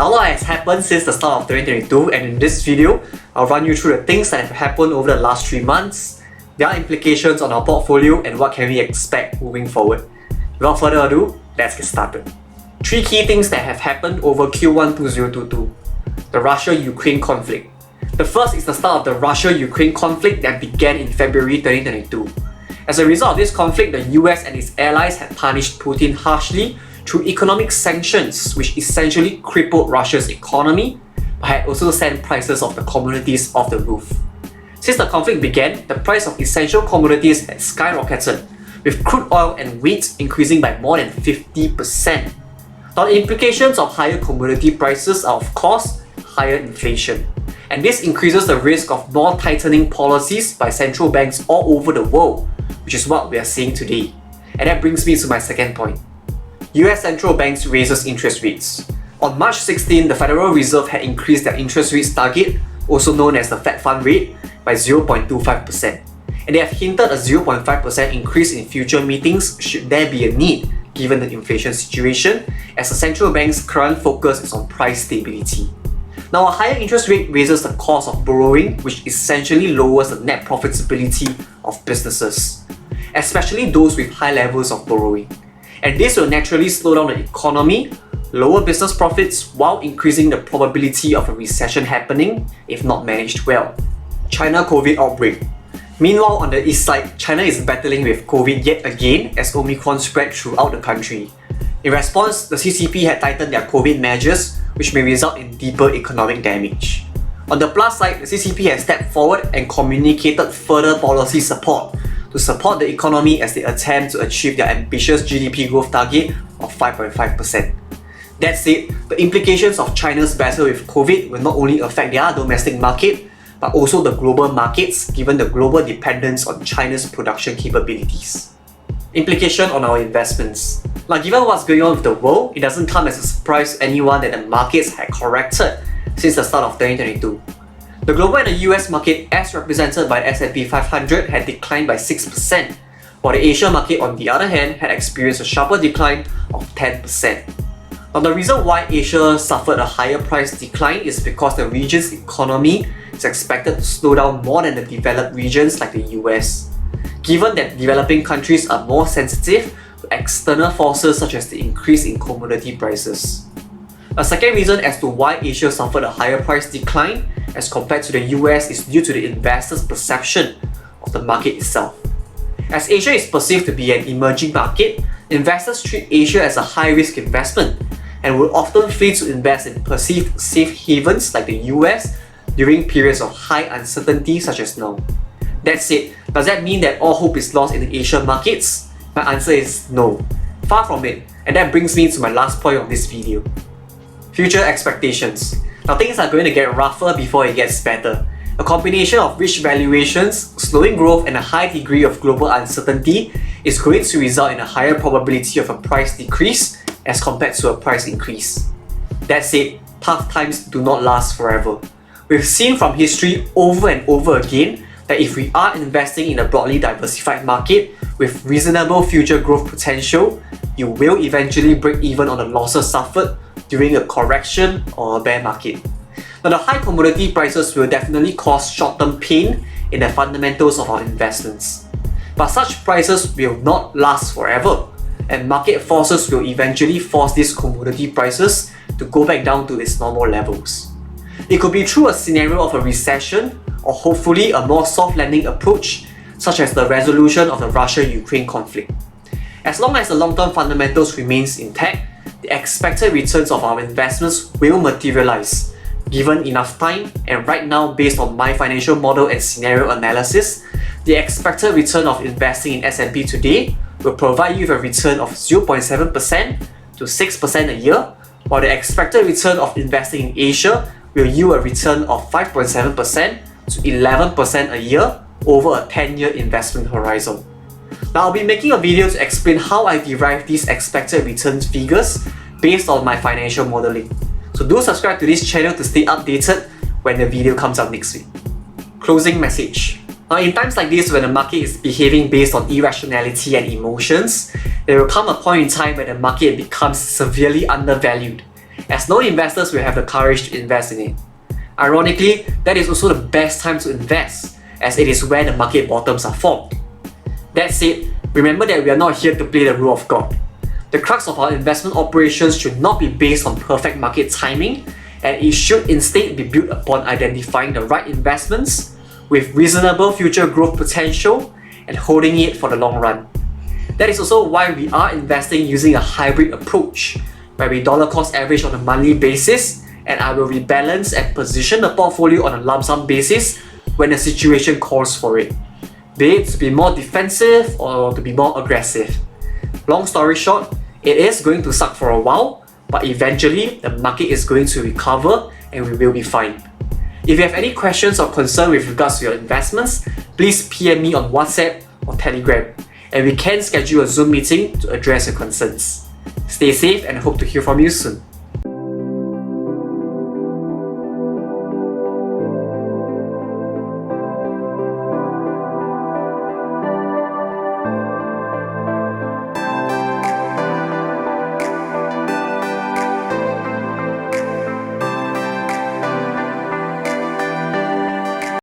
Now, a lot has happened since the start of 2022, and in this video, I'll run you through the things that have happened over the last 3 months, their implications on our portfolio, and what can we expect moving forward. Without further ado, let's get started. 3 key things that have happened over Q1 2022. The Russia-Ukraine conflict. The first is the start of the Russia-Ukraine conflict that began in February 2022. As a result of this conflict, the US and its allies had punished Putin harshly through economic sanctions, which essentially crippled Russia's economy, but had also sent prices of the commodities off the roof. Since the conflict began, the price of essential commodities had skyrocketed, with crude oil and wheat increasing by more than 50%. Now, the implications of higher commodity prices are, of course, higher inflation. And this increases the risk of more tightening policies by central banks all over the world, which is what we are seeing today. And that brings me to my second point. US central banks raises interest rates. On March 16, the Federal Reserve had increased their interest rates target, also known as the Fed Fund Rate, by 0.25%. And they have hinted a 0.5% increase in future meetings should there be a need, given the inflation situation, as the central bank's current focus is on price stability. Now, a higher interest rate raises the cost of borrowing, which essentially lowers the net profitability of businesses, especially those with high levels of borrowing. And this will naturally slow down the economy, lower business profits, while increasing the probability of a recession happening if not managed well. China COVID outbreak. Meanwhile, on the east side, China is battling with COVID yet again as Omicron spread throughout the country. In response, the CCP had tightened their COVID measures, which may result in deeper economic damage. On the plus side, the CCP has stepped forward and communicated further policy support to support the economy as they attempt to achieve their ambitious GDP growth target of 5.5%. That said, the implications of China's battle with COVID will not only affect their domestic market, but also the global markets, given the global dependence on China's production capabilities. Implication on our investments. Now, given what's going on with the world, it doesn't come as a surprise to anyone that the markets had corrected since the start of 2022. The global and the US market, as represented by the S&P 500, had declined by 6%, while the Asia market, on the other hand, had experienced a sharper decline of 10%. Now, the reason why Asia suffered a higher price decline is because the region's economy is expected to slow down more than the developed regions like the US, given that developing countries are more sensitive to external forces such as the increase in commodity prices. A second reason as to why Asia suffered a higher price decline as compared to the US is due to the investors' perception of the market itself. As Asia is perceived to be an emerging market, investors treat Asia as a high-risk investment and will often flee to invest in perceived safe havens like the US during periods of high uncertainty such as now. That said, does that mean that all hope is lost in the Asian markets? My answer is no. Far from it, and that brings me to my last point of this video. Future expectations. Now, things are going to get rougher before it gets better. A combination of rich valuations, slowing growth, and a high degree of global uncertainty is going to result in a higher probability of a price decrease as compared to a price increase. That said, tough times do not last forever. We've seen from history over and over again that if we are investing in a broadly diversified market with reasonable future growth potential, you will eventually break even on the losses suffered during a correction or a bear market. Now, the high commodity prices will definitely cause short-term pain in the fundamentals of our investments. But such prices will not last forever, and market forces will eventually force these commodity prices to go back down to its normal levels. It could be through a scenario of a recession, or hopefully a more soft landing approach, such as the resolution of the Russia-Ukraine conflict. As long as the long-term fundamentals remains intact, the expected returns of our investments will materialize, given enough time, and right now, based on my financial model and scenario analysis, the expected return of investing in S&P today will provide you with a return of 0.7% to 6% a year, while the expected return of investing in Asia will yield a return of 5.7% to 11% a year over a 10-year investment horizon. Now, I'll be making a video to explain how I derive these expected returns figures based on my financial modeling. So do subscribe to this channel to stay updated when the video comes out next week. Closing message. Now, in times like this, when the market is behaving based on irrationality and emotions, there will come a point in time where the market becomes severely undervalued. as no investors will have the courage to invest in it. Ironically, that is also the best time to invest, as it is where the market bottoms are formed. That said, remember that we are not here to play the role of God. The crux of our investment operations should not be based on perfect market timing, and it should instead be built upon identifying the right investments with reasonable future growth potential and holding it for the long run. That is also why we are investing using a hybrid approach, where we dollar cost average on a monthly basis, and I will rebalance and position the portfolio on a lump sum basis when the situation calls for it, be it to be more defensive or to be more aggressive. Long story short, it is going to suck for a while, but eventually the market is going to recover and we will be fine. If you have any questions or concern with regards to your investments, please PM me on WhatsApp or Telegram, and we can schedule a Zoom meeting to address your concerns. Stay safe and hope to hear from you soon.